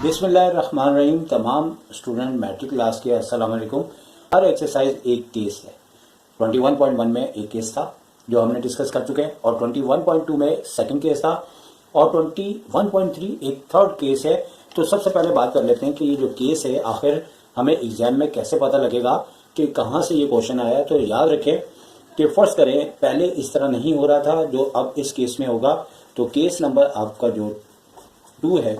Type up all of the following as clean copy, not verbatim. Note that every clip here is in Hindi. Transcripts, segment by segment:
बिस्मिल्लाहिर्रहमानिर्रहीम। तमाम स्टूडेंट मैट्रिक क्लास के अस्सलाम वालेकुम। हर एक्सरसाइज एक केस है। 21.1 में एक केस था जो हमने डिस्कस कर चुके हैं और 21.2 में सेकंड केस था और 21.3 एक थर्ड केस है। तो सबसे पहले बात कर लेते हैं कि ये जो केस है आखिर हमें एग्जाम में कैसे पता लगेगा कि कहाँ से ये क्वेश्चन आया। तो याद रखें कि फर्स्ट करें, पहले इस तरह नहीं हो रहा था जो अब इस केस में होगा। तो केस नंबर आपका जो 2 है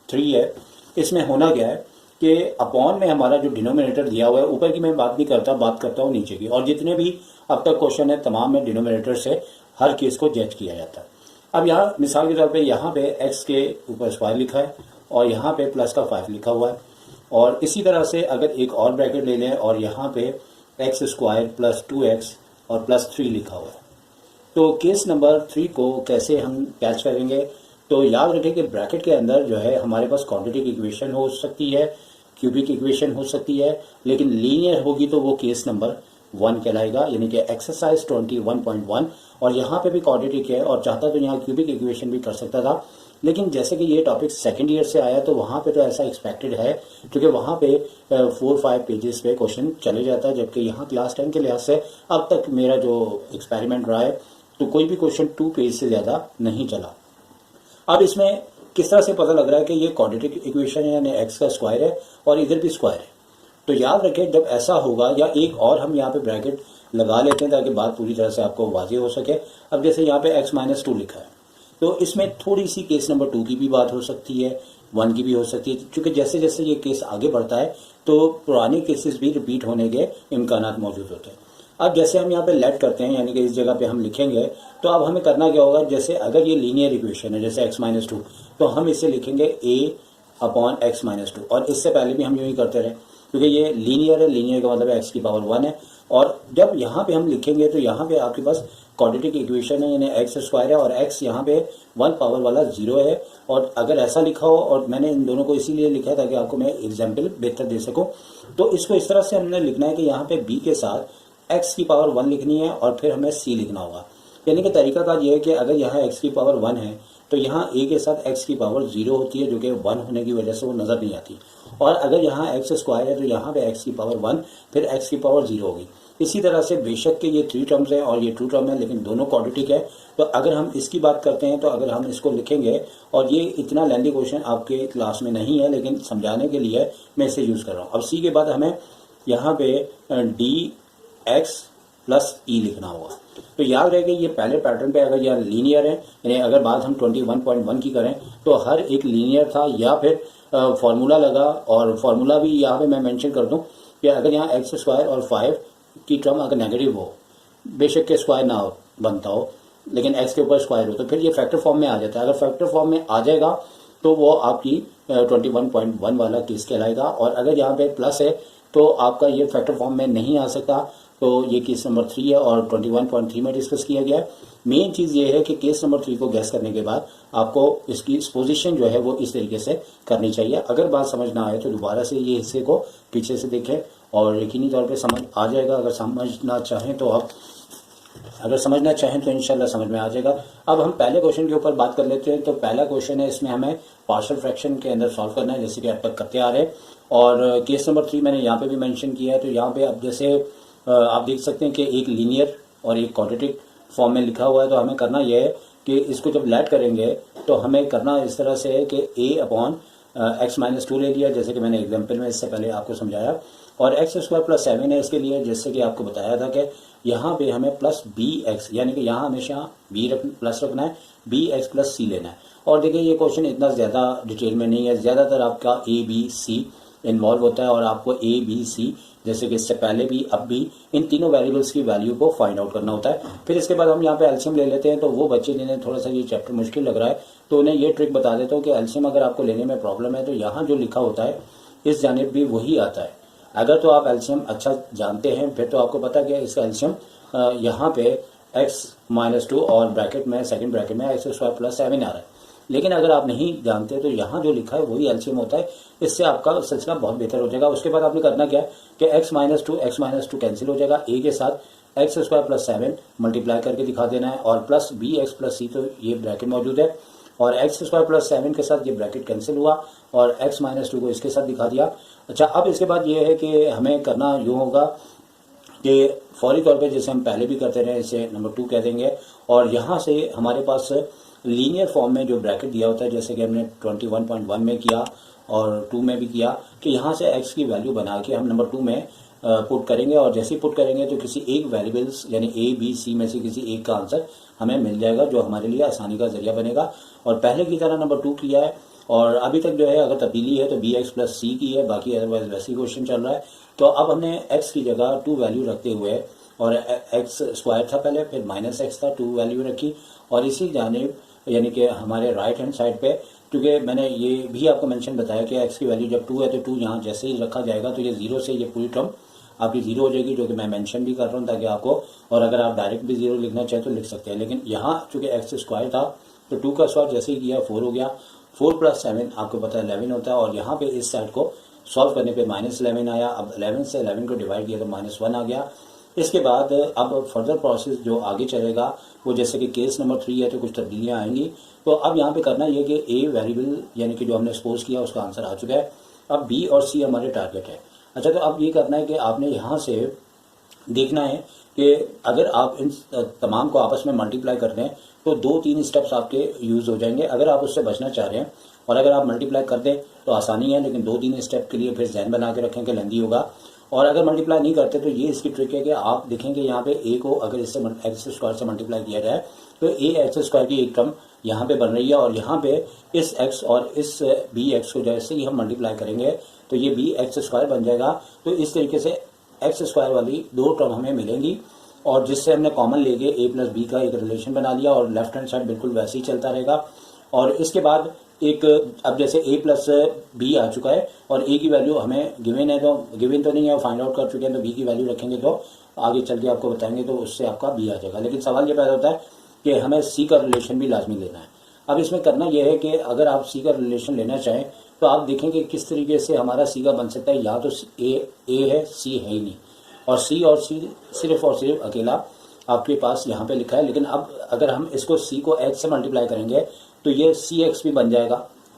3 है, इसमें होना क्या है कि अपॉन में हमारा जो डिनोमिनेटर दिया हुआ है, ऊपर की मैं बात नहीं करता, बात करता हूँ नीचे की। और जितने भी अब तक क्वेश्चन है तमाम में डिनोमिनेटर से हर केस को जज किया जाता है। अब यहाँ मिसाल के तौर पे यहाँ पे x के ऊपर स्क्वायर लिखा है और यहाँ पे प्लस का 5 लिखा हुआ है। और इसी तरह से अगर एक और ब्रैकेट ले लें और यहाँ पे x स्क्वायर प्लस 2x और प्लस 3 लिखा हुआ है। तो केस नंबर 3 को कैसे हम कैच करेंगे? तो याद रखें कि ब्रैकेट के अंदर जो है हमारे पास क्वाड्रेटिक इक्वेशन हो सकती है, क्यूबिक इक्वेशन हो सकती है, लेकिन लीनियर होगी तो वो केस नंबर 1 कहलाएगा, यानी कि एक्सरसाइज 21.1। और यहाँ पे भी क्वाड्रेटिक है और चाहता तो यहाँ क्यूबिक इक्वेशन भी कर सकता था, लेकिन जैसे कि ये टॉपिक सेकंड ईयर से आया तो वहाँ पे तो ऐसा एक्सपेक्टेड है क्योंकि वहाँ पे 4-5 पेजेस पे क्वेश्चन चले जाता है, जबकि यहाँ क्लास 10 के लिहाज से अब तक मेरा जो एक्सपेरिमेंट रहा है तो कोई भी क्वेश्चन 2 पेज से ज़्यादा नहीं चला। अब इसमें किस तरह से पता लग रहा है कि ये क्वाड्रेटिक इक्वेशन है, यानी x का स्क्वायर है और इधर भी स्क्वायर है। तो याद रखें जब ऐसा होगा, या एक और हम यहाँ पे ब्रैकेट लगा लेते हैं ताकि बात पूरी तरह से आपको वाज़ेह हो सके। अब जैसे यहाँ पे x-2 लिखा है तो इसमें थोड़ी सी केस नंबर 2 की भी बात हो सकती है, 1 की भी हो सकती है, क्योंकि जैसे जैसे ये केस आगे बढ़ता है तो पुराने केसेस भी रिपीट होने के इम्कानात मौजूद होते हैं। अब जैसे हम यहाँ पे लेट करते हैं, यानी कि इस जगह पे हम लिखेंगे, तो अब हमें करना क्या होगा, जैसे अगर ये लीनियर इक्वेशन है जैसे x-2 तो हम इसे लिखेंगे a/x-2। और इससे पहले भी हम यूँ ही करते रहे क्योंकि ये लीनियर है, लीनियर का मतलब x की पावर 1 है। और जब यहाँ पे हम लिखेंगे तो यहाँ पे आपके पास क्वाड्रेटिक इक्वेशन है, यानी x स्क्वायर है और x यहाँ पे 1 पावर वाला 0 है। और अगर ऐसा लिखा हो, और मैंने इन दोनों को इसीलिए लिखा है ताकि आपको मैं एग्जाम्पल बेहतर दे सकूँ, तो इसको इस तरह से हमने लिखना है कि यहाँ पे b के साथ x की पावर 1 लिखनी है और फिर हमें c लिखना होगा। यानी कि तरीकाकार ये है कि अगर यहाँ x की पावर 1 है तो यहाँ a के साथ x की पावर 0 होती है, जो कि 1 होने की वजह से वो नज़र नहीं आती। और अगर यहाँ x स्क्वायर है तो यहाँ पे x की पावर 1 फिर x की पावर 0 होगी। इसी तरह से बेशक के ये 3 टर्म्स हैं और ये 2 टर्म है, लेकिन दोनों क्वाड्रेटिक है। तो अगर हम इसकी बात करते हैं तो अगर हम इसको लिखेंगे, और ये इतना लेंथी क्वेश्चन आपके क्लास में नहीं है लेकिन समझाने के लिए मैं इसे यूज़ कर रहा हूँ। अब c के बाद हमें यहाँ पे dx प्लस e लिखना होगा। तो याद रहे कि ये पहले पैटर्न पे अगर यह लीनियर है, यानी अगर बात हम 21.1 की करें तो हर एक लीनियर था, या फिर फार्मूला लगा। और फार्मूला भी यहाँ पे मैं मेंशन कर दूं कि अगर यहाँ x स्क्वायर और 5 की टर्म अगर नेगेटिव हो, बेशक के स्क्वायर ना हो बनता हो लेकिन x के ऊपर स्क्वायर हो, तो फिर ये फैक्टर फॉर्म में आ जाता है। अगर फैक्टर फॉर्म में आ जाएगा तो वो आपकी 21.1 वाला केस कहलाएगा। और अगर यहाँ पे प्लस है तो आपका ये फैक्टर फॉर्म में नहीं आ सकता, तो ये केस नंबर 3 है और 21.3 में डिस्कस किया गया है। मेन चीज़ ये है कि केस नंबर 3 को गैस करने के बाद आपको इसकी पोजीशन जो है वो इस तरीके से करनी चाहिए। अगर बात समझ ना आए तो दोबारा से ये हिस्से को पीछे से देखें और यकीनी तौर पे समझ आ जाएगा। अगर समझना चाहें तो इंशाल्लाह समझ में आ जाएगा। अब हम पहले क्वेश्चन के ऊपर बात कर लेते हैं। तो पहला क्वेश्चन है, इसमें हमें पार्शियल फ्रैक्शन के अंदर सॉल्व करना है, जैसे कि अब तक करते आ रहे हैं। और केस नंबर 3 मैंने यहाँ पे भी मेंशन किया है। तो यहाँ पे अब जैसे आप देख सकते हैं कि एक लीनियर और एक क्वाड्रेटिक फॉर्म में लिखा हुआ है। तो हमें करना यह है कि इसको जब लेट करेंगे तो हमें करना इस तरह से है कि a/x-2 ले लिया, जैसे कि मैंने एग्जाम्पल में इससे पहले आपको समझाया। और x स्क्वायर प्लस 7 है इसके लिए, जैसे कि आपको बताया था कि यहाँ पे हमें प्लस bx, यानी कि यहाँ हमेशा b प्लस रखना है, bx प्लस c लेना है। और देखिए ये क्वेश्चन इतना ज़्यादा डिटेल में नहीं है, ज़्यादातर आपका a b c इन्वॉल्व होता है और आपको a b c, जैसे कि इससे पहले भी अब भी, इन तीनों वेरिएबल्स की वैल्यू को फाइंड आउट करना होता है। फिर इसके बाद हम यहाँ पे एलसीएम ले लेते हैं। तो वो बच्चे जिन्हें थोड़ा सा ये चैप्टर मुश्किल लग रहा है तो उन्हें ये ट्रिक बता देता हूँ कि एलसीएम अगर आपको लेने में प्रॉब्लम है तो यहाँ जो लिखा होता है इस जानिब भी वही आता है। अगर तो आप एलसीएम अच्छा जानते हैं फिर तो आपको पता है कि इसका एलसीएम यहाँ पे x-2 और ब्रैकेट में सेकंड ब्रैकेट में x स्क्वायर प्लस 7 आ रहा है। लेकिन अगर आप नहीं जानते तो यहाँ जो लिखा है वही एलसीएम होता है। इससे आपका सिलसिला बहुत बेहतर हो जाएगा। उसके बाद आपने करना क्या है कि x-2 कैंसिल हो जाएगा, a के साथ x स्क्वायर प्लस 7 मल्टीप्लाई करके दिखा देना है और प्लस bx प्लस c, तो ये ब्रैकेट मौजूद है और एक्स स्क्वायर प्लस 7 के साथ ये ब्रैकेट कैंसिल हुआ और x माइनस 2 को इसके साथ दिखा दिया। अच्छा, अब इसके बाद ये है कि हमें करना यूँ होगा कि फौरी तौर पे जैसे हम पहले भी करते रहे इसे नंबर 2 कह देंगे और यहाँ से हमारे पास लीनियर फॉर्म में जो ब्रैकेट दिया होता है जैसे कि हमने 21.1 में किया और 2 में भी किया कि यहाँ से x की वैल्यू बना के हम नंबर 2 में पुट करेंगे और जैसे ही पुट करेंगे तो किसी एक वेरिएबल्स यानी a b c में से किसी एक का आंसर हमें मिल जाएगा जो हमारे लिए आसानी का जरिया बनेगा। और पहले की तरह नंबर 2 किया है और अभी तक जो है अगर तब्दीली है तो बी एक्स प्लस सी की है, बाकी अदरवाइज वैसे ही क्वेश्चन चल रहा है। तो अब हमने x की जगह 2 वैल्यू रखते हुए और x स्क्वायर था पहले, फिर माइनस एक्स था, 2 वैल्यू रखी और इसी जानिब यानी कि हमारे राइट हैंड साइड पे, क्योंकि मैंने ये भी आपको मेंशन बताया कि x की वैल्यू जब 2 है तो 2 यहाँ जैसे ही रखा जाएगा तो ये 0 से ये पूरी टर्म आपकी 0 हो जाएगी, जो कि मैं मेंशन भी कर रहा हूँ ताकि आपको, और अगर आप डायरेक्ट भी 0 लिखना चाहें तो लिख सकते हैं। लेकिन यहाँ चूँकि एक्स स्क्वायर था तो 2 का स्क्वायर जैसे ही किया 4 हो गया, 4 प्लस 7 आपको पता है 11 होता है और यहाँ पे इस साइड को सॉल्व करने पे माइनस 11 आया। अब 11 से 11 को डिवाइड किया तो -1 आ गया। इसके बाद अब फर्दर प्रोसेस जो आगे चलेगा वो जैसे कि केस नंबर 3 है तो कुछ तब्दीलियाँ आएंगी। तो अब यहाँ पे करना ये कि ए वेरिएबल यानी कि जो हमने सपोज किया उसका आंसर आ चुका है, अब बी और सी हमारे टारगेट है। अच्छा, तो अब ये करना है कि आपने यहाँ से देखना है कि अगर आप इन तमाम को आपस में मल्टीप्लाई कर दें तो 2-3 स्टेप्स आपके यूज़ हो जाएंगे। अगर आप उससे बचना चाह रहे हैं और अगर आप मल्टीप्लाई कर दें तो आसानी है, लेकिन 2-3 स्टेप के लिए फिर जहन बना के रखें कि लेंदी होगा। और अगर मल्टीप्लाई नहीं करते तो ये इसकी ट्रिक है कि आप देखेंगे यहाँ पे ए को अगर इससे एक्स स्क्वायर से मल्टीप्लाई किया जाए तो ए एक्स स्क्वायर की एक टर्म यहाँ पे बन रही है और यहाँ पे इस एक्स और इस बी एक्स को जैसे ही हम मल्टीप्लाई करेंगे तो ये बी एक्स स्क्वायर बन जाएगा। तो इस तरीके से एक्स स्क्वायर वाली 2 टर्म हमें मिलेंगी और जिससे हमने कॉमन लेके ए प्लस बी का एक रिलेशन बना लिया और लेफ्ट हैंड साइड बिल्कुल वैसे ही चलता रहेगा। और इसके बाद एक, अब जैसे a प्लस बी आ चुका है और a की वैल्यू हमें गिवन है, तो गिवन तो नहीं है, फाइंड आउट कर चुके हैं, तो b की वैल्यू रखेंगे तो आगे चल के आपको बताएंगे तो उससे आपका b आ जाएगा। लेकिन सवाल ये पैदा होता है कि हमें c का रिलेशन भी लाजमी लेना है। अब इसमें करना यह है कि अगर आप c का रिलेशन लेना चाहें तो आप देखेंगे किस तरीके से हमारा c का बन सकता है। या तो a है, c है ही नहीं, और c सिर्फ और सिर्फ अकेला आपके पास यहाँ पे लिखा है। लेकिन अब अगर हम इसको c को h से मल्टीप्लाई करेंगे तो ये cx भी बन जाएगा,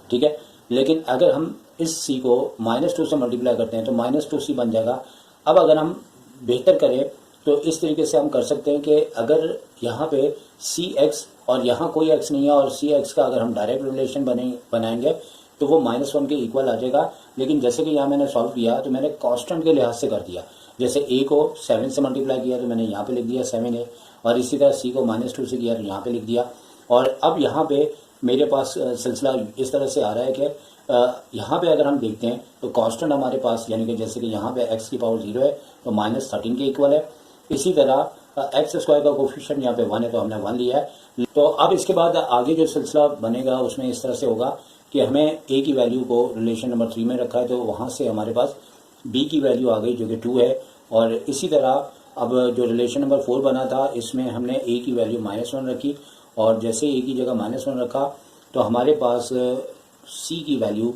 ठीक है। लेकिन अगर हम इस c को -2 से मल्टीप्लाई करते हैं तो -2c बन जाएगा। अब अगर हम बेहतर करें तो इस तरीके से हम कर सकते हैं कि अगर यहाँ पे cx और यहाँ कोई x नहीं है और cx का अगर हम डायरेक्ट रिलेशन बनाएंगे तो वो -1 के इक्वल आ जाएगा। लेकिन जैसे कि यहाँ मैंने सॉल्व किया तो मैंने कांस्टेंट के लिहाज से कर दिया। जैसे a को 7 से मल्टीप्लाई किया तो मैंने यहाँ पे लिख दिया 7a, और इसी तरह c को -2 से किया तो यहाँ पे लिख दिया। और अब यहाँ पे मेरे पास सिलसिला इस तरह से आ रहा है कि यहाँ पे अगर हम देखते हैं तो कांस्टेंट हमारे पास यानी कि जैसे कि यहाँ पे x की पावर 0 है तो -13 के इक्वल है। इसी तरह एक्स स्क्वायर का कोफिशिएंट यहाँ पे 1 है तो हमने 1 लिया है। तो अब इसके बाद आगे जो सिलसिला बनेगा उसमें इस तरह से होगा कि हमें a की वैल्यू को रिलेशन नंबर 3 में रखा है तो वहाँ से हमारे पास b की वैल्यू आ गई जो कि 2 है। और इसी तरह अब जो रिलेशन नंबर 4 बना था इसमें हमने a की वैल्यू -1 रखी और जैसे a की जगह -1 रखा तो हमारे पास c की वैल्यू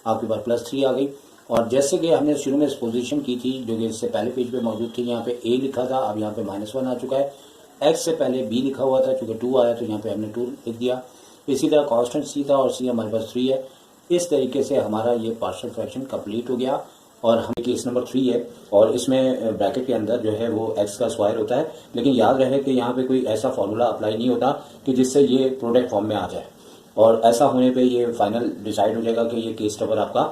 आपके पास +3 आ गई। और जैसे कि हमने शुरू में पोजीशन की थी जो कि इससे पहले पेज पे मौजूद थी, यहाँ पे a लिखा था, अब यहाँ पे -1 आ चुका है। x से पहले b लिखा हुआ था, चूँकि 2 आया तो यहाँ पे हमने 2 लिख दिया। इसी तरह कांस्टेंट c था और c हमारे पास 3 है। इस तरीके से हमारा ये पार्शियल फ्रैक्शन कंप्लीट हो गया और हमें केस नंबर 3 है और इसमें ब्रैकेट के अंदर जो है वो x का स्क्वायर होता है। लेकिन याद रहे कि यहाँ पे कोई ऐसा फॉर्मूला अप्लाई नहीं होता कि जिससे ये प्रोडक्ट फॉर्म में आ जाए, और ऐसा होने पे ये फाइनल डिसाइड हो जाएगा कि ये केस नंबर आपका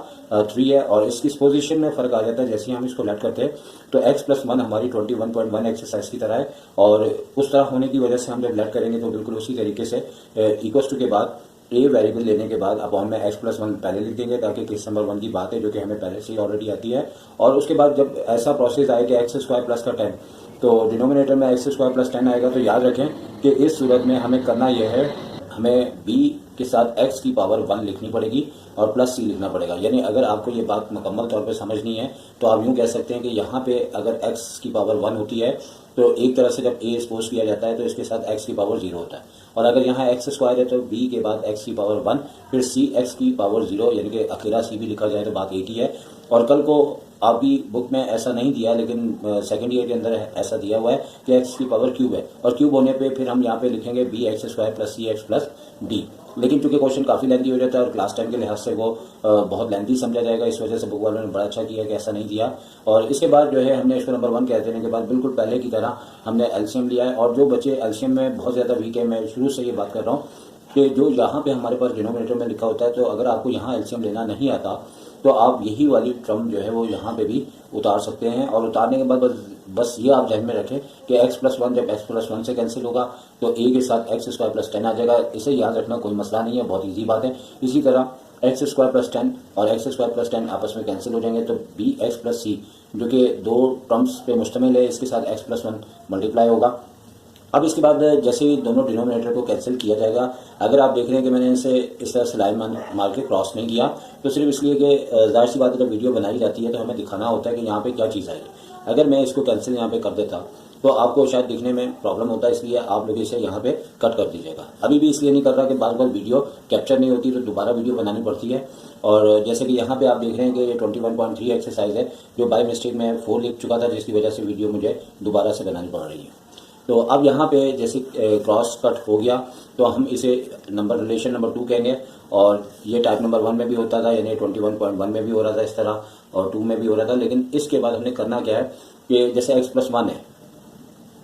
3 है। और इस पोजीशन में फ़र्क आ जाता है जैसे ही हम इसको लेट करते हैं तो x+1 हमारी 21.1 एक्सरसाइज की तरह है, और उस तरह होने की वजह से हम जब लेट करेंगे तो बिल्कुल उसी तरीके से इक्वल टू के बाद a वेरिएबल लेने के बाद अपॉन में x+1 पहले लिख देंगे ताकि केस नंबर 1 की बात है जो कि हमें पहले से ही ऑलरेडी आती है। और उसके बाद जब ऐसा प्रोसेस आए कि x² + का 10 तो डिनोमिनेटर में x² + 10 आएगा, तो याद रखें कि इस सूरत में हमें करना यह है, हमें b के साथ x की पावर 1 लिखनी पड़ेगी और +c लिखना पड़ेगा। यानी अगर आपको ये बात मुकम्मल तौर पे समझनी है तो आप यूँ कह सकते हैं कि यहाँ पे अगर x की पावर 1 होती है तो एक तरह से जब a सपोज किया जाता है तो इसके साथ x की पावर 0 होता है, और अगर यहाँ x² है तो b के बाद x की पावर 1 फिर c x की पावर 0 यानी कि अकेला c भी लिखा जाए तो बात एक ही है। और कल को आपकी बुक में ऐसा नहीं दिया, लेकिन सेकेंड ईयर के अंदर ऐसा दिया हुआ है कि एक्स की पावर क्यूब है, और क्यूब होने पे फिर हम यहाँ पे लिखेंगे बी एक्स स्क्वायर प्लस सी एक्स प्लस डी। लेकिन चूंकि क्वेश्चन काफ़ी लेंथी हो जाता है और क्लास टाइम के लिहाज से वो बहुत लेंथी समझा जाएगा, इस वजह से बुक वालों ने बड़ा अच्छा किया कि ऐसा नहीं दिया। और इसके बाद जो है हमने इसको नंबर 1 कह देने के बाद बिल्कुल पहले की तरह हमने एलसीएम लिया है। और जो बच्चे एलसीएम में बहुत ज़्यादा वीक है, मैं शुरू से ये बात कर रहा हूँ कि जो यहाँ पे हमारे पास डिनोमिनेटर में लिखा होता है, तो अगर आपको यहाँ एलसीएम लेना नहीं आता तो आप यही वाली टर्म जो है वो यहाँ पे भी उतार सकते हैं। और उतारने के बाद बस ये आप ध्यान में रखें कि x प्लस 1 जब x प्लस 1 से कैंसिल होगा तो a के साथ एक्स स्क्वायर प्लस 10 आ जाएगा। इसे याद रखना कोई मसला नहीं है, बहुत ईजी बात है। इसी तरह एक्स स्क्वायर प्लस 10 और एक्स स्क्वायर प्लस 10 आपस में कैंसिल हो जाएंगे, तो बी एक्स प्लस सी जो कि दो टर्म्स पे मुश्तमिल है, इसके साथ x प्लस 1 मल्टीप्लाई होगा। अब इसके बाद जैसे ही दोनों डिनोमिनेटर को कैंसिल किया जाएगा, अगर आप देख रहे हैं कि मैंने इसे इस तरह से लाइन मार के क्रॉस नहीं किया, तो सिर्फ इसलिए कि जाहिर सी बात है जब वीडियो बनाई जाती है तो हमें दिखाना होता है कि यहाँ पे क्या चीज़ आएगी। अगर मैं इसको कैंसिल यहाँ पे कर देता तो आपको शायद दिखने में प्रॉब्लम होता है, इसलिए आप लोग इसे यहाँ पे कट कर दीजिएगा। अभी भी इसलिए नहीं कर रहा कि बार बार वीडियो कैप्चर नहीं होती तो दोबारा वीडियो बनानी पड़ती है। और जैसे कि यहाँ पे आप देख रहे हैं कि ये 21.3 एक्सरसाइज है जो बाय मिस्टेक में 4 लिख चुका था, जिसकी वजह से वीडियो मुझे दोबारा से बनानी पड़ रही है। तो अब यहाँ पे जैसे क्रॉस कट हो गया तो हम इसे रिलेशन नंबर 2 कहेंगे। और ये टाइप नंबर 1 में भी होता था, यानी 21.1 में भी हो रहा था इस तरह, और 2 में भी हो रहा था। लेकिन इसके बाद हमने करना क्या है कि जैसे x प्लस 1 है,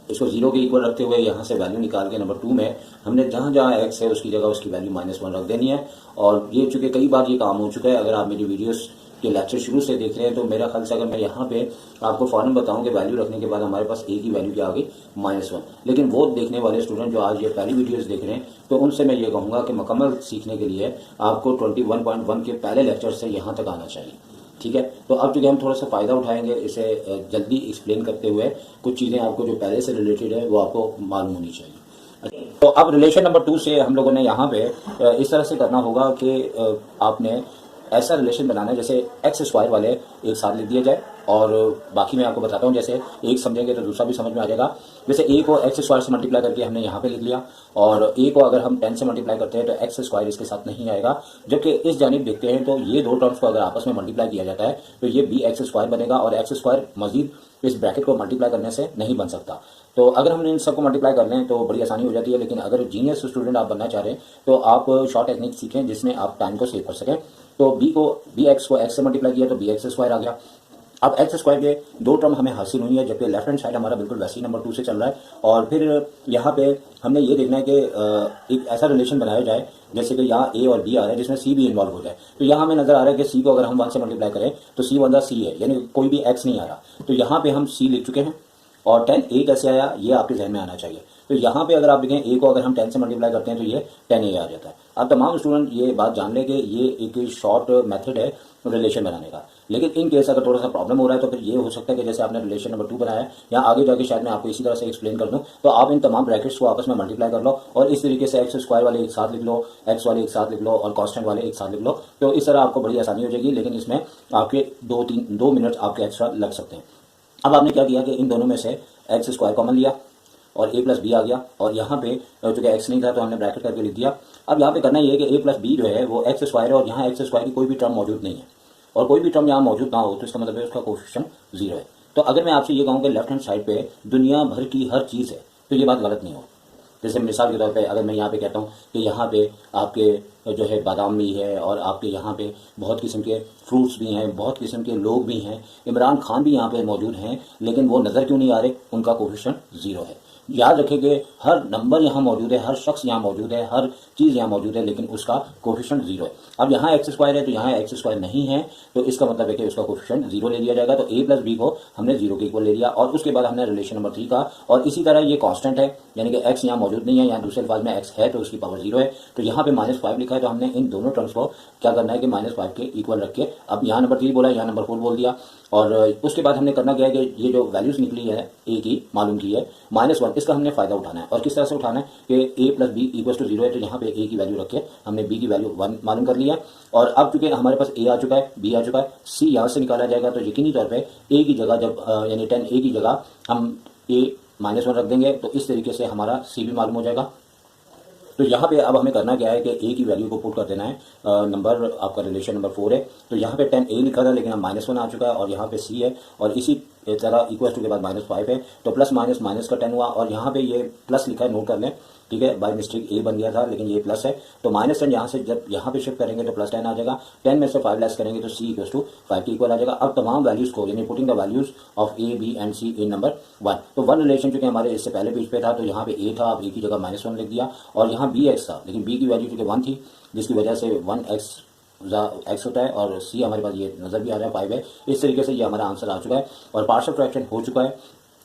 इसको 0 के इक्वल रखते हुए यहाँ से वैल्यू निकाल के नंबर 2 में हमने जहाँ जहाँ x है उसकी जगह उसकी वैल्यू -1 रख देनी है। और ये चूँकि कई बार ये काम हो चुका है, अगर आप मेरी वीडियोस के लेक्चर शुरू से देख रहे हैं तो मेरा ख्याल से अगर मैं यहाँ पे आपको फॉरन बताऊं कि वैल्यू रखने के बाद हमारे पास a की वैल्यू क्या आ गई -1, लेकिन वो देखने वाले स्टूडेंट जो आज ये पहली वीडियोस देख रहे हैं तो उनसे मैं ये कहूँगा कि मुकम्मल सीखने के लिए आपको 21.1 के पहले लेक्चर से यहाँ तक आना चाहिए। ठीक है, तो अब चूँकि हम थोड़ा सा फ़ायदा उठाएंगे इसे जल्दी एक्सप्लेन करते हुए, कुछ चीज़ें आपको जो पहले से रिलेटेड है वो आपको मालूम होनी चाहिए। तो अब रिलेशन नंबर 2 से हम लोगों ने यहाँ पे इस तरह से करना होगा कि आपने ऐसा रिलेशन बनाना है जैसे एक्स स्क्वायर वाले एक साथ लिख दिया जाए, और बाकी मैं आपको बताता हूँ। जैसे एक समझेंगे तो दूसरा भी समझ में आ जाएगा। जैसे a को एक्स स्क्वायर से मल्टीप्लाई करके हमने यहाँ पे लिख लिया, और a को अगर हम 10 से मल्टीप्लाई करते हैं तो एक्स स्क्वायर इसके साथ नहीं आएगा। जबकि इस जानिब देखते हैं तो ये दो टर्म्स को अगर आपस में मल्टीप्लाई किया जाता है तो ये बी एक्स स्क्वायर बनेगा, और एक्स स्क्वायर मजीद इस ब्रैकेट को मल्टीप्लाई करने से नहीं बन सकता। तो अगर हमने इन सबको मल्टीप्लाई कर लें तो बड़ी आसानी हो जाती है। लेकिन अगर जीनियस स्टूडेंट आप बनना चाह रहे हैं तो आप शॉर्ट टेक्निक सीखें जिसमें आप टाइम को सेव कर सकें। तो बी एक्स को एक्स से मल्टीप्लाई किया तो बी एक्स स्क्वायर आ गया। अब एक्स स्क्वायर के दो टर्म हमें हासिल हुई है, जबकि लेफ्ट हैंड साइड हमारा बिल्कुल वैसे ही नंबर 2 से चल रहा है। और फिर यहाँ पे हमने ये देखना है कि एक ऐसा रिलेशन बनाया जाए जैसे कि यहाँ ए और बी आ रहा है जिसमें सी भी इन्वॉल्व हो जाए। तो यहाँ हमें नजर आ रहा है कि सी को अगर हम 1 से मल्टीप्लाई करें तो सी 1 सी है, यानी कोई भी एक्स नहीं आ रहा। तो यहाँ पे हम सी लिख चुके हैं, और 10 ए कैसे आया ये आपके जहन में आना चाहिए। तो यहाँ पे अगर आप देखें ए को अगर हम 10 से मल्टीप्लाई करते हैं तो ये 10 ए आ जाता है। अब तमाम स्टूडेंट ये बात जान लें कि ये एक शॉर्ट मेथड है रिलेशन बनाने का। लेकिन इन केस अगर थोड़ा सा प्रॉब्लम हो रहा है तो फिर ये हो सकता है कि जैसे आपने रिलेशन नंबर 2 बनाया है, या आगे जाके शायद मैं आपको इसी तरह से एक्सप्लेन कर दूं, तो आप इन तमाम ब्रैकेट्स को आपस में मल्टीप्लाई कर लो और इस तरीके से एक्स स्क्वायर वाले एक साथ लिख लो, एक्स वाले एक साथ लिख लो और कांस्टेंट वाले एक साथ लिख लो। तो इस तरह आपको बड़ी आसानी हो जाएगी। लेकिन इसमें आपके 2 मिनट आपके एक्स्ट्रा लग सकते हैं। अब आपने क्या किया कि इन दोनों में से एक्स स्क्वायर कॉमन लिया और a प्लस बी आ गया, और यहाँ पे चूंकि x नहीं था तो हमने ब्रैकेट करके लिख दिया। अब यहाँ पे करना ये है कि a प्लस बी जो है वो एक्स स्क्वायर है, और यहाँ एक्स स्क्वायर की कोई भी टर्म मौजूद नहीं है, और कोई भी टर्म यहाँ मौजूद ना हो तो इसका मतलब है उसका कोफिशिएंट 0 है। तो अगर मैं आपसे ये कहूँ कि लेफ्ट हैंड साइड पे दुनिया भर की हर चीज़ है तो ये बात गलत नहीं हो। जैसे मिसाल के तौर पे अगर मैं यहाँ पे कहता हूँ कि यहाँ पे आपके जो है बादाम भी है, और आपके यहाँ पे बहुत किस्म के फ्रूट्स भी हैं, बहुत किस्म के लोग भी हैं, इमरान खान भी यहाँ पे मौजूद हैं, लेकिन वो नज़र क्यों नहीं आ रहे? उनका कोफिशिएंट 0 है। याद रखें कि हर नंबर यहाँ मौजूद है, हर शख्स यहाँ मौजूद है, हर चीज़ यहाँ मौजूद है, लेकिन उसका कोफिशिएंट 0 है। अब यहाँ एक्स स्क्वायर है तो यहाँ एक्स स्क्वायर नहीं है, तो इसका मतलब है कि उसका कोफिशिएंट 0 ले लिया जाएगा। तो a प्लस बी को हमने 0 के इक्वल ले लिया, और उसके बाद हमने रिलेशन नंबर 3 का, और इसी तरह ये कांस्टेंट है, यानी कि x यहाँ मौजूद नहीं है, यहाँ दूसरे अल्फाज में x है तो उसकी पावर 0 है। तो यहाँ पे -5 लिखा है, तो हमने इन दोनों टर्म्स को क्या करना है कि -5 के इक्वल रख के, अब यहाँ नंबर 3 बोला, यहाँ नंबर 4 बोल दिया। और उसके बाद हमने करना क्या है कि ये जो वैल्यूज निकली है a की मालूम की है -1, इसका हमने फायदा उठाना है। और किस तरह से उठाना है कि a plus B equal to 0 है, तो यहाँ पे a की वैल्यू रख के हमने b की वैल्यू 1 मालूम कर लिया। और अब चूंकि हमारे पास a आ चुका है, b आ चुका है, c यहाँ से निकाला जाएगा, तो यकीनी तौर पर a की जगह जब यानी 10a की जगह हम a -1 रख देंगे तो इस तरीके से हमारा c भी मालूम हो जाएगा। तो यहाँ पे अब हमें करना क्या है कि ए की वैल्यू को पुट कर देना है। नंबर आपका रिलेशन नंबर 4 है, तो यहाँ पे 10a लिखा था लेकिन अब -1 आ चुका है, और यहाँ पे c है, और इसी तरह इक्वल टू के बाद -5 है, तो प्लस माइनस माइनस का 10 हुआ, और यहाँ पे ये प्लस लिखा है, नोट कर लें, ठीक है। बाय मिस्टेक ए बन गया था लेकिन ये प्लस है, तो -10 यहाँ से जब यहाँ पे शिफ्ट करेंगे तो +10 आ जाएगा। 10 में से 5 लेस करेंगे तो c इक्वल टू 5 के इक्वल आ जाएगा। अब तमाम वैल्यूज को यानी putting the values of A B and C in number 1, तो 1 रिलेशन चूंकि हमारे इससे पहले पेज पे था, तो यहाँ पे ए था, अब ए की जगह -1 लिख दिया, और यहाँ बी एक्स था, लेकिन बी की वैल्यू चूंकि 1 थी, जिसकी वजह से 1x एक्स होता है, और सी हमारे पास ये नज़र भी आ रहा है 5 है। इस तरीके से ये हमारा आंसर आ चुका है, और पार्शियल फ्रैक्शन हो चुका है,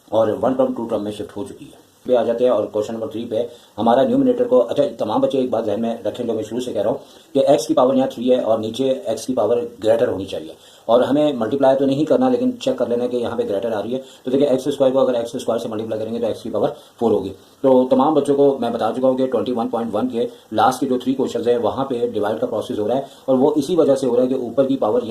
और 1 टर्म 2 टर्म में शिफ्ट हो चुकी है। पे आ जाते हैं, और क्वेश्चन नंबर 3 पे हमारा न्यूमिनेटर को, अच्छा तमाम बच्चे एक बात ध्यान में रखें जो मैं शुरू से कह रहा हूँ कि x की पावर यहाँ 3 है, और नीचे x की पावर ग्रेटर होनी चाहिए, और हमें मल्टीप्लाई तो नहीं करना, लेकिन चेक कर लेना कि यहाँ पे ग्रेटर आ रही है। तो देखिए एक्स स्क्वायर को अगर एक्स स्क्वायर से मल्टीप्लाई करेंगे तो x की पावर 4 होगी। तो तमाम बच्चों को मैं बता चुका हूँ कि 21.1 के लास्ट के जो 3 क्वेश्चन है वहाँ पे डिवाइड का प्रोसेस हो रहा है, और वो इसी वजह से हो रहा है कि ऊपर की पावर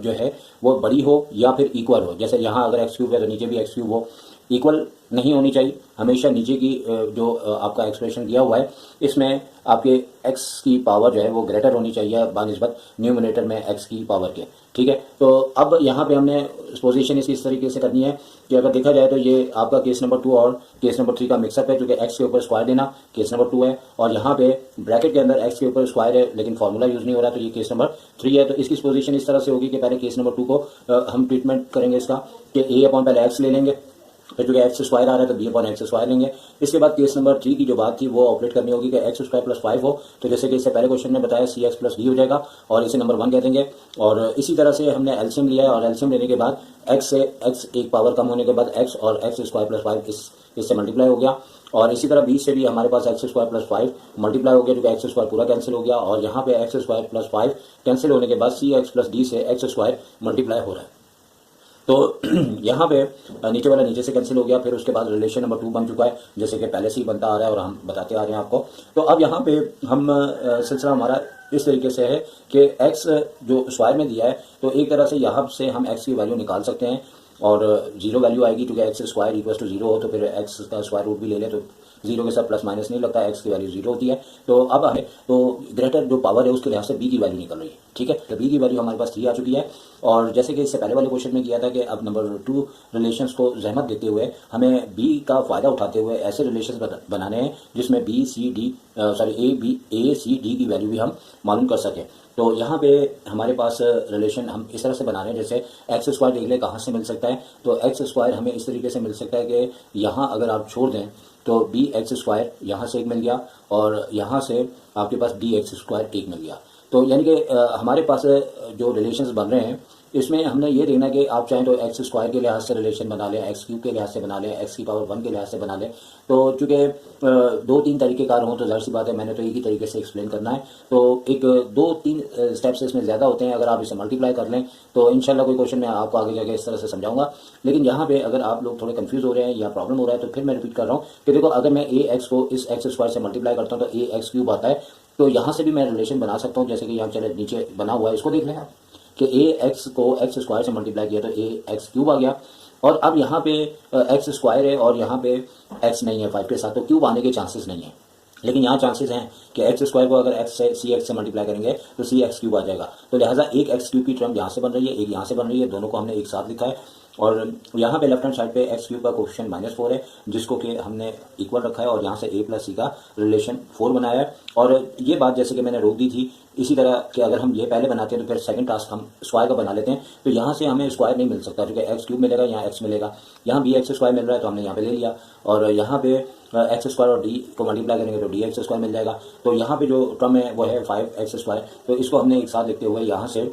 जो है वो बड़ी हो या फिर इक्वल हो। जैसे यहाँ अगर x³ है तो नीचे भी x³ हो, इक्वल नहीं होनी चाहिए। हमेशा नीचे की जो आपका एक्सप्रेशन दिया हुआ है इसमें आपके x की पावर जो है वो ग्रेटर होनी चाहिए बानिस्बत न्यूमिनेटर में x की पावर के, ठीक है। तो अब यहाँ पे हमने पोजीशन इसकी इस तरीके से करनी है कि अगर देखा जाए तो ये आपका केस नंबर 2 और केस नंबर 3 का मिक्सअप है, क्योंकि x के ऊपर स्क्वायर देना केस नंबर 2 है, और यहाँ पे ब्रैकेट के अंदर x के ऊपर स्क्वायर है लेकिन फॉर्मूला यूज नहीं हो रहा, तो ये केस नंबर 3 है। तो इसकी पोजीशन इस तरह से होगी कि पहले केस नंबर 2 को हम ट्रीटमेंट करेंगे इसका कि a अपॉन पहले x ले लेंगे, फिर चूंकि एक्स स्क्वायर आ रहा है तो b अपॉन एक्स स्क्वायर लेंगे। इसके बाद केस नंबर 3 की जो बात थी वो ऑपरेट करनी होगी कि एक्स स्क्वायर प्लस 5 हो, तो जैसे कि इससे पहले क्वेश्चन में बताया सी एक्स प्लस डी हो जाएगा, और इसे नंबर 1 कह देंगे। और इसी तरह से हमने एलसीएम लिया है, और एलसीएम लेने के बाद एक्स से एक्स एक पावर कम होने के बाद एक्स और एक्स स्क्वायर प्लस 5 इससे मल्टीप्लाई हो गया, और इसी तरह 20 से भी हमारे पास एक्स स्क्वायर प्लस 5 मल्टीप्लाई हो गया, क्योंकि एक्स स्क्वायर पूरा कैंसिल हो गया, और यहाँ पे एक्स स्क्वायर प्लस 5 कैंसिल होने के बाद सी एक्स प्लस डी से एक्स स्क्वायर मल्टीप्लाई हो रहा है। तो यहाँ पे नीचे वाला नीचे से कैंसिल हो गया, फिर उसके बाद रिलेशन नंबर 2 बन चुका है, जैसे कि पहले से ही बनता आ रहा है और हम बताते आ रहे हैं आपको। तो अब यहाँ पे हम सिलसिला हमारा इस तरीके से है कि x जो स्क्वायर में दिया है, तो एक तरह से यहाँ से हम x की वैल्यू निकाल सकते हैं, और 0 वैल्यू आएगी, क्योंकि एक्स स्क्वायर इक्वल टू 0 हो तो फिर x का स्क्वायर रूट भी ले लें तो 0 के साथ प्लस माइनस नहीं लगता, x की वैल्यू 0 होती है। तो अब हमें तो ग्रेटर जो पावर है उसके लिहाज से b की वैल्यू निकल रही है, ठीक है। तो b की वैल्यू हमारे पास 3 आ चुकी है, और जैसे कि इससे पहले वाले क्वेश्चन में किया था कि अब नंबर 2 रिलेशंस को जहमत देते हुए हमें b का फ़ायदा उठाते हुए ऐसे रिलेशंस बनाने हैं जिसमें b c d a c d की वैल्यू भी हम मालूम कर सकें। तो यहाँ पे हमारे पास रिलेशन हम इस तरह से बना रहे हैं, जैसे एक्स स्क्वायर देख ले कहाँ से मिल सकता है, तो एक्स स्क्वायर हमें इस तरीके से मिल सकता है कि यहाँ अगर आप छोड़ दें तो बी एक्स स्क्वायर यहाँ से एक मिल गया, और यहाँ से आपके पास डी एक्स स्क्वायर एक मिल गया। तो यानी कि हमारे पास जो रिलेशंस बन रहे हैं इसमें हमने ये देखना कि आप चाहें तो एक्स स्क्वायर के लिहाज से रिलेशन बना लें, एक्स क्यूब के लिहाज से बना लें, एक्स की पावर 1 के लिहाज से बना लें। तो चूँकि 2-3 तरीक़ेकार हों तो ज़ाहिर सी बात है मैंने तो एक ही तरीके से एक्सप्लेन करना है, तो एक 2-3 स्टेप्स इसमें ज़्यादा होते हैं। अगर आप इसे मल्टीप्लाई कर लें तो इंशाल्लाह कोई क्वेश्चन मैं आपको आगे जाके इस तरह से समझाऊंगा। लेकिन यहाँ पे अगर आप लोग थोड़े कंफ्यूज हो रहे हैं या प्रॉब्लम हो रहा है तो फिर मैं रिपीट कर रहा हूँ कि देखो, अगर मैं ए एक्स को इस एक्स स्क्वायर से मल्टीप्लाई करता हूँ तो ए एक्स क्यूब आता है, तो यहाँ से भी मैं रिलेशन बना सकता हूँ, जैसे कि यहाँ चले नीचे बना हुआ है, इसको देख लें आप कि ए एक्स को एक्स स्क्वायर से मल्टीप्लाई किया तो ए एक्स क्यूब आ गया, और अब यहाँ पे एक्स स्क्वायर है और यहाँ पे एक्स नहीं है 5 के साथ, तो क्यूब आने के चांसेस नहीं है। लेकिन यहाँ चांसेस हैं कि एक्स स्क्वायर को अगर एक्स से सी एक्स से मल्टीप्लाई करेंगे तो सी एक्स क्यूब आ जाएगा, तो लिहाजा एक एक्स क्यूब की टर्म यहाँ से बन रही है, एक यहाँ से बन रही है, दोनों को हमने एक साथ लिखा है। और यहाँ पे लेफ्ट हैंड साइड पे एक्स क्यूब का कोफिशिएंट -4 है, जिसको कि हमने इक्वल रखा है, और यहाँ से a प्लस सी का रिलेशन 4 बनाया है। और ये बात जैसे कि मैंने रोक दी थी, इसी तरह कि अगर हम ये पहले बनाते हैं तो फिर सेकंड टास्क हम स्क्वायर का बना लेते हैं, तो यहाँ से हमें स्क्वायर नहीं मिल सकता, क्योंकि एक्स क्यूब मिलेगा, यहाँ एक्स मिलेगा, यहाँ बी एक्स स्क्वायर मिल रहा है तो हमने यहाँ पे ले लिया, और यहाँ पे एक्स स्क्वायर और डी को मल्टीप्लाई करेंगे तो डी एक्स स्क्वायर मिल जाएगा। तो यहाँ पे जो टर्म है वो है 5x स्क्वायर, तो इसको हमने एक साथ लिखते हुए यहाँ से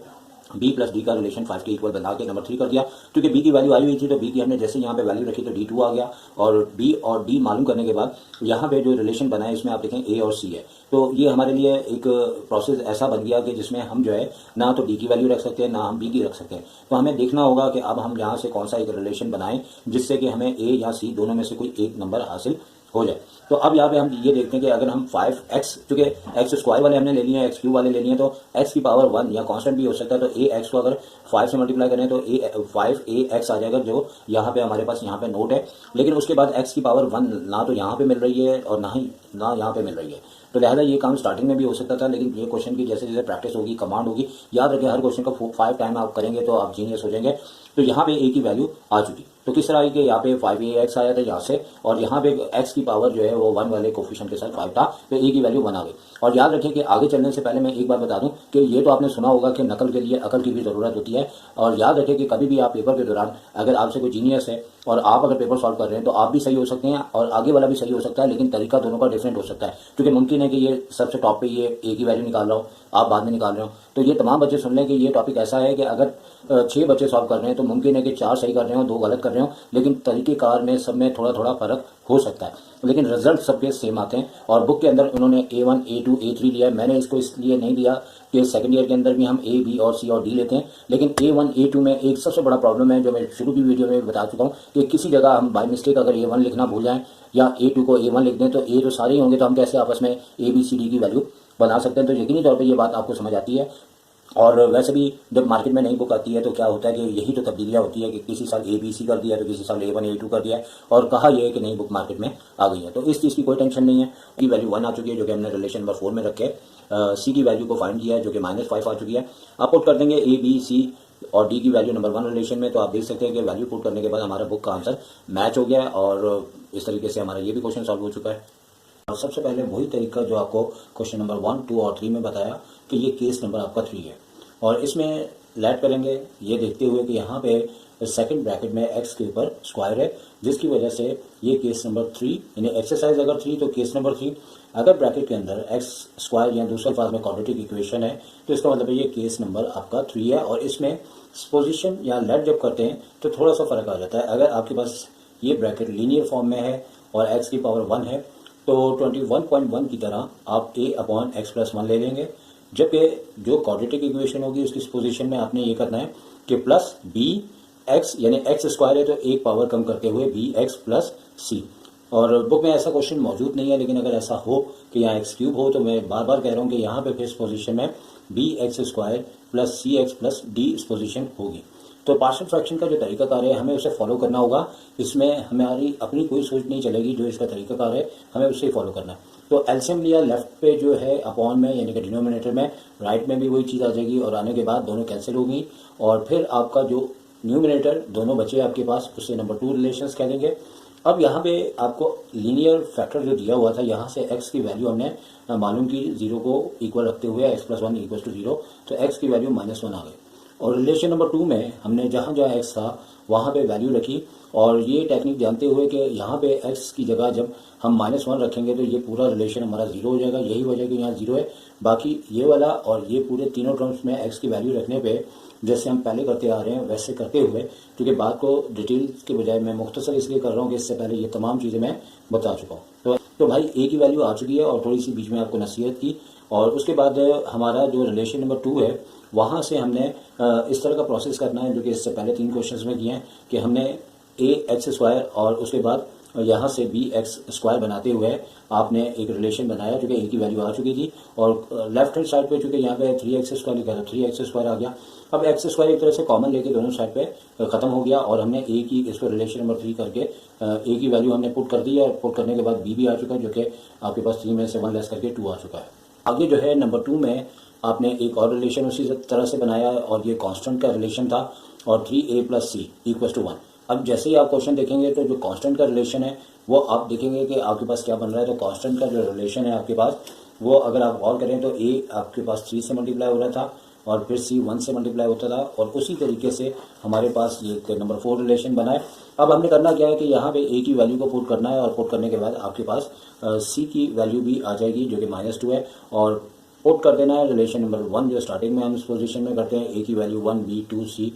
b प्लस डी का रिलेशन 5 के इक्वल बना के नंबर 3 कर दिया, क्योंकि b की वैल्यू आई हुई थी तो b की हमने जैसे यहाँ पे वैल्यू रखी तो d2 आ गया, और b और d मालूम करने के बाद यहाँ पे जो रिलेशन बना है इसमें आप देखें a और c है, तो ये हमारे लिए एक प्रोसेस ऐसा बन गया कि जिसमें हम जो है ना तो d की वैल्यू रख सकते हैं ना हम b की रख सकते हैं। तो हमें देखना होगा कि अब हम यहाँ से कौन सा एक रिलेशन बनाएं जिससे कि हमें a या c दोनों में से कोई एक नंबर हासिल हो जाए। तो अब यहाँ पे हम ये देखते हैं कि अगर हम 5x, चूँकि एक्स स्क्वायर वाले हमने ले लिए हैं, एक्स क्यूब वाले ले लिए हैं, तो x की पावर 1 या कांस्टेंट भी हो सकता है, तो a x को अगर 5 से मल्टीप्लाई करें तो 5ax आ जाएगा, जो यहाँ पे हमारे पास यहाँ पे नोट है। लेकिन उसके बाद x की पावर 1 ना तो यहाँ पे मिल रही है और ना ही ना यहाँ पे मिल रही है। तो लिहाजा ये काम स्टार्टिंग में भी हो सकता था, लेकिन ये क्वेश्चन की जैसे जैसे प्रैक्टिस होगी, कमांड होगी, याद रखें हर क्वेश्चन का 5 टाइम आप करेंगे तो आप जीनियस हो जाएंगे। तो यहाँ पे ए की वैल्यू आ चुकी, तो किस तरह आई कि यहाँ पे 5ax आया था यहाँ से, और यहाँ पे x की पावर जो है वो 1 वाले कोफिशिएंट के साथ 5 था, तो ए की वैल्यू 1 आ गई। और याद रखें कि आगे चलने से पहले मैं एक बार बता दूं कि ये तो आपने सुना होगा कि नकल के लिए अकल की भी ज़रूरत होती है। और याद रखें कि कभी भी आप पेपर के दौरान अगर आपसे कोई जीनियस है और आप अगर पेपर सॉल्व कर रहे हैं तो आप भी सही हो सकते हैं और आगे वाला भी सही हो सकता है, लेकिन तरीका दोनों का डिफरेंट हो सकता है। क्योंकि मुमकिन है कि ये सबसे टॉप पे ये ए की वैल्यू निकाल रहा हो, आप बाद में निकाल रहे हो। तो ये तमाम बच्चे सुन लें कि ये टॉपिक ऐसा है कि अगर 6 बच्चे सॉल्व कर रहे हैं तो मुमकिन है कि 4 सही कर रहे हो, 2 गलत कर रहे हो, लेकिन तरीक़ेकार में सब में थोड़ा थोड़ा फ़र्क हो सकता है, लेकिन रिजल्ट सबके सेम आते हैं। और बुक के अंदर उन्होंने A1 A2 A3 लिया है। मैंने इसको इसलिए नहीं दिया कि सेकंड ईयर के अंदर भी हम A B और C और D लेते हैं, लेकिन A1 A2 में एक सबसे बड़ा प्रॉब्लम है जो मैं शुरू की वीडियो में बता चुका हूँ कि किसी जगह हम बाय मिस्टेक अगर A1 लिखना भूल जाएं या A2 को A1 लिख दें तो A तो सारे ही होंगे, तो हम कैसे आपस में A B C D की वैल्यू बना सकते हैं। तो यकीनी तौर पर ये बात आपको समझ आती है। और वैसे भी जब मार्केट में नई बुक आती है तो क्या होता है कि यही तो तब्दीलियाँ होती है कि किसी साल ABC कर दिया तो किसी साल A1 A2 कर दिया है, और कहा यह है कि नई बुक मार्केट में आ गई है। तो इस चीज़ की कोई टेंशन नहीं है। की वैल्यू 1 आ चुकी है जो कि हमने रिलेशन नंबर 4 में रखे। सी की वैल्यू को फाइंड किया है जो कि -5 आ चुकी है। आप पुट कर देंगे A B C और डी की वैल्यू नंबर 1 रिलेशन में, तो आप देख सकते हैं कि वैल्यू पुट करने के बाद हमारा बुक का आंसर मैच हो गया है और इस तरीके से हमारा ये भी क्वेश्चन सॉल्व हो चुका है। और सबसे पहले वही तरीका जो आपको क्वेश्चन नंबर 1, 2 और 3 में बताया कि ये केस नंबर आपका 3 है, और इसमें लेट करेंगे ये देखते हुए कि यहाँ पे सेकंड ब्रैकेट में x के ऊपर स्क्वायर है, जिसकी वजह से ये केस नंबर 3 यानी एक्सरसाइज अगर 3 तो केस नंबर 3। अगर ब्रैकेट के अंदर x स्क्वायर या दूसरे अल्फाज में क्वाड्रेटिक इक्वेशन है तो इसका मतलब है ये केस नंबर आपका 3 है। और इसमें पोजीशन या लेट जब करते हैं तो थोड़ा सा फ़र्क आ जाता है। अगर आपके पास ये ब्रैकेट लीनियर फॉर्म में है और x की पावर 1 है तो 21.1 की तरह आप a/x+1 ले लेंगे, जबकि जो क्वाड्रेटिक इक्वेशन होगी उसकी पोजीशन में आपने ये करना है कि प्लस बी एक्स यानी एक्स स्क्वायर है तो एक पावर कम करते हुए बी एक्स प्लस सी। और बुक में ऐसा क्वेश्चन मौजूद नहीं है, लेकिन अगर ऐसा हो कि यहाँ एक्स क्यूब हो तो मैं बार बार कह रहा हूँ कि यहाँ पे फिर इस पोजीशन में बी एक्स स्क्वायर प्लस सी एक्स प्लस डी इस पोजीशन होगी। तो पार्शियल फ्रैक्शन का जो तरीकाकार है हमें उसे फॉलो करना होगा। इसमें हमारी अपनी कोई सोच नहीं चलेगी, जो इसका तरीकाकार है हमें उसे ही फॉलो करना है। तो एलसीएम लिया लेफ्ट पे जो है अपॉन में यानी कि डिनोमिनेटर में, राइट में भी वही चीज़ आ जाएगी और आने के बाद दोनों कैंसिल होगी, और फिर आपका जो न्यूमिनेटर दोनों बचे आपके पास उसे नंबर 2 रिलेशंस कह देंगे। अब यहाँ पे आपको लीनियर फैक्टर जो दिया हुआ था यहाँ से x की वैल्यू हमने मालूम की 0 को इक्वल रखते हुए x+1 इक्वल टू 0, तो x की वैल्यू -1 आ गई। और रिलेशन नंबर 2 में हमने जहाँ जहाँ x था वहाँ पे वैल्यू रखी, और ये टेक्निक जानते हुए कि यहाँ पे x की जगह जब हम -1 रखेंगे तो ये पूरा रिलेशन हमारा 0 हो जाएगा। यही वजह कि यहाँ 0 है। बाकी ये वाला और ये पूरे तीनों टर्म्स में x की वैल्यू रखने पे जैसे हम पहले करते आ रहे हैं वैसे करते हुए, क्योंकि बात को डिटेल्स के बजाय मैं मुख्तसर इसलिए कर रहा हूँ कि इससे पहले ये तमाम चीज़ें मैं बता चुका हूँ। तो भाई ए की वैल्यू आ चुकी है और थोड़ी सी बीच में आपको नसीहत की, और उसके बाद हमारा जो रिलेशन नंबर 2 है वहाँ से हमने इस तरह का प्रोसेस करना है जो कि इससे पहले 3 क्वेश्चंस में किए हैं कि हमने ए एक्स स्क्वायर और उसके बाद यहाँ से बी एक्स स्क्वायर बनाते हुए आपने एक रिलेशन बनाया जो कि ए की वैल्यू आ चुकी थी, और लेफ्ट हैंड साइड पे चूँकि यहाँ पे 3x स्क्वायर लिखा था 3x स्क्वायर आ गया। अब एक्स स्क्वायर एक तरह से कॉमन लेके दोनों साइड पे ख़त्म हो गया, और हमने ए की इसको रिलेशन नंबर 3 करके ए की वैल्यू हमने पुट कर दी है, और पुट करने के बाद बी भी आ चुका है जो कि आपके पास 3 में से 1 लेस करके 2 आ चुका है। आगे जो है नंबर 2 में आपने एक और रिलेशन उसी तरह से बनाया है और ये कांस्टेंट का रिलेशन था, और 3a + c = 1। अब जैसे ही आप क्वेश्चन देखेंगे तो जो कांस्टेंट का रिलेशन है वो आप देखेंगे कि आपके पास क्या बन रहा है। तो कांस्टेंट का जो रिलेशन है आपके पास वो अगर आप गौर करें तो a आपके पास 3 से मल्टीप्लाई हो रहा था और फिर c 1 से मल्टीप्लाई होता था, और उसी तरीके से हमारे पास ये एक नंबर 4 रिलेशन बना है। अब हमने करना क्या है कि यहाँ पे a की वैल्यू को पुट करना है, और पुट करने के बाद आपके पास c की वैल्यू भी आ जाएगी जो कि -2 है, और पुट कर देना है रिलेशन नंबर 1 जो स्टार्टिंग में हम इस पोजीशन में करते हैं। a की वैल्यू 1 b 2 c,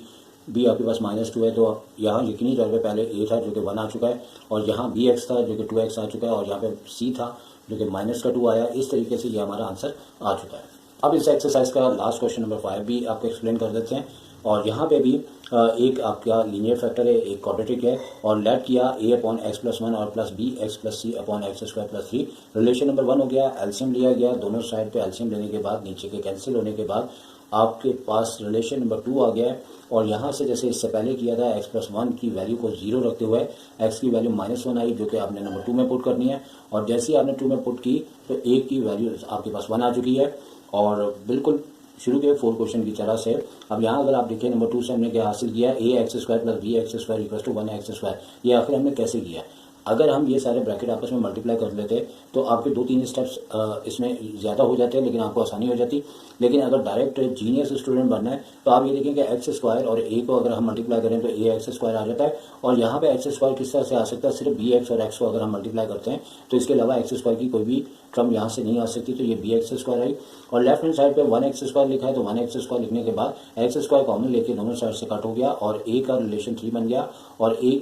b आपके पास -2 है तो यहाँ यकीनी तौर पे पहले a था जो कि 1 आ चुका है, और यहाँ bx था जो कि 2x आ चुका है, और यहाँ पे c था जो कि -2 आया। इस तरीके से ये हमारा आंसर आ चुका है। अब इस एक्सरसाइज का लास्ट क्वेश्चन नंबर 5 भी आपको एक्सप्लेन कर देते हैं, और यहाँ पे भी एक आपका लीनियर फैक्टर है, एक क्वाड्रेटिक है, और लेट किया a/x+1 और plus bx + c/x² + 3। Relation number 1 हो गया, एलसीएम लिया गया, दोनों साइड पे एलसीएम लेने के बाद नीचे के कैंसिल होने के बाद आपके पास रिलेशन नंबर 2 आ गया है और यहाँ से जैसे इससे पहले किया था x+1 की वैल्यू को 0 रखते हुए x की वैल्यू -1 आई जो कि आपने नंबर 2 में पुट करनी है और जैसे ही आपने 2 में पुट की तो a की वैल्यू आपके पास 1 आ चुकी है। और बिल्कुल शुरू के 4 क्वेश्चन की तरह से अब यहाँ अगर आप देखें नंबर 2 से हमने क्या हासिल किया, ax² + bx² = 1x²। ये आखिर हमने कैसे किया? अगर हम ये सारे ब्रैकेट आपस में मल्टीप्लाई कर लेते तो आपके 2-3 स्टेप्स इसमें ज़्यादा हो जाते हैं लेकिन आपको आसानी हो जाती। लेकिन अगर डायरेक्ट जीनियस स्टूडेंट बनना है तो आप ये देखें कि x² और a को अगर हम मल्टीप्लाई करें तो ax² आ जाता है और यहाँ पे x² किस तरह से आ सकता है, सिर्फ bx और x को अगर हम मल्टीप्लाई करते हैं तो इसके अलावा x² की कोई भी टर्म यहाँ से नहीं आ सकती, तो ये bx² आई। और लेफ्ट हैंड साइड पे 1x² लिखा है तो 1x² लिखने के बाद x² कॉमन लेके दोनों साइड से कट हो गया और a का रिलेशन 3 बन गया और a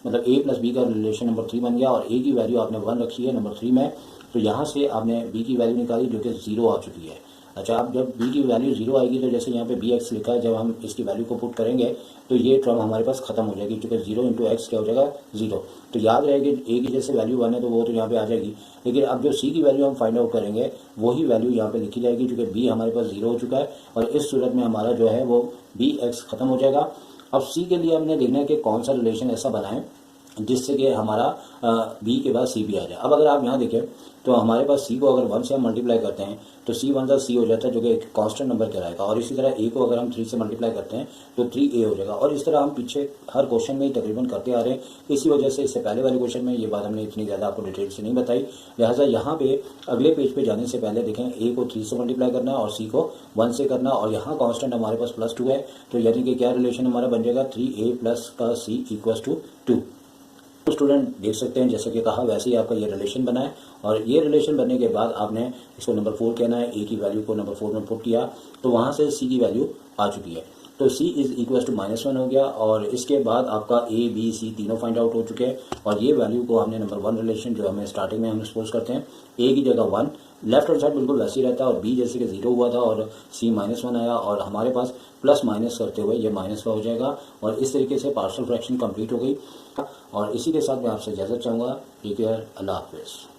मतलब a + b का रिलेशन नंबर 3 बन गया और a की वैल्यू आपने 1 रखी है नंबर 3 में, तो यहाँ से आपने b की वैल्यू निकाली जो कि 0 आ चुकी है। अच्छा, अब जब b की वैल्यू 0 आएगी तो जैसे यहाँ पे bx लिखा है, जब हम इसकी वैल्यू को पुट करेंगे तो ये टर्म हमारे पास खत्म हो जाएगी क्योंकि 0 × x क्या हो जाएगा 0। तो याद रहे कि a की जैसे वैल्यू 1 है तो वो तो यहाँ पे आ जाएगी, लेकिन अब जो c की वैल्यू हम फाइंड आउट करेंगे वही वैल्यू यहाँ पे लिखी जाएगी क्योंकि b हमारे पास 0 हो चुका है और इस सूरत में हमारा जो है वो bx खत्म हो जाएगा। अब c के लिए हमने देखना है कि कौन सा रिलेशन ऐसा बनाएं जिससे कि हमारा b के बाद c भी आ जाए। अब अगर आप यहाँ देखें तो हमारे पास c को अगर 1 से हम मल्टीप्लाई करते हैं तो c 1 + c हो जाता है जो कि एक कांस्टेंट नंबर कहलाएगा और इसी तरह a को अगर हम 3 से मल्टीप्लाई करते हैं तो 3a हो जाएगा और इस तरह हम पीछे हर क्वेश्चन में ही तकरीबन करते आ रहे हैं। इसी वजह से इससे पहले वाले क्वेश्चन में ये बात हमने इतनी ज़्यादा आपको डिटेल से नहीं बताई, लिहाजा यहाँ पे अगले पेज पे जाने से पहले देखें a को 3 से मल्टीप्लाई करना है और c को 1 से करना और यहाँ कांस्टेंट हमारे पास +2 है तो यानी कि क्या रिलेशन हमारा बन जाएगा 3a + का c = 2। तो स्टूडेंट देख सकते हैं जैसे कि कहा वैसे ही आपका ये रिलेशन बना है और ये रिलेशन बनने के बाद आपने इसको नंबर 4 कहना है, a की वैल्यू को नंबर 4 में पुट किया तो वहाँ से c की वैल्यू आ चुकी है तो c = -1 हो गया और इसके बाद आपका a b c तीनों फाइंड आउट हो चुके हैं और ये वैल्यू को हमने नंबर 1 रिलेशन जो हमें स्टार्टिंग में हम सपोज करते हैं a की जगह 1, लेफ्ट हैंड साइड बिल्कुल वैसे ही रहता है और b जैसे कि 0 हुआ था और c -1 आया और हमारे पास प्लस माइनस करते हुए ये माइनस का हो जाएगा और इस तरीके से पार्शियल फ्रैक्शन कंप्लीट हो गई। और इसी के साथ मैं आपसे इजाज़त चाहूँगा। टेक केयर, अल्लाह हाफिज़।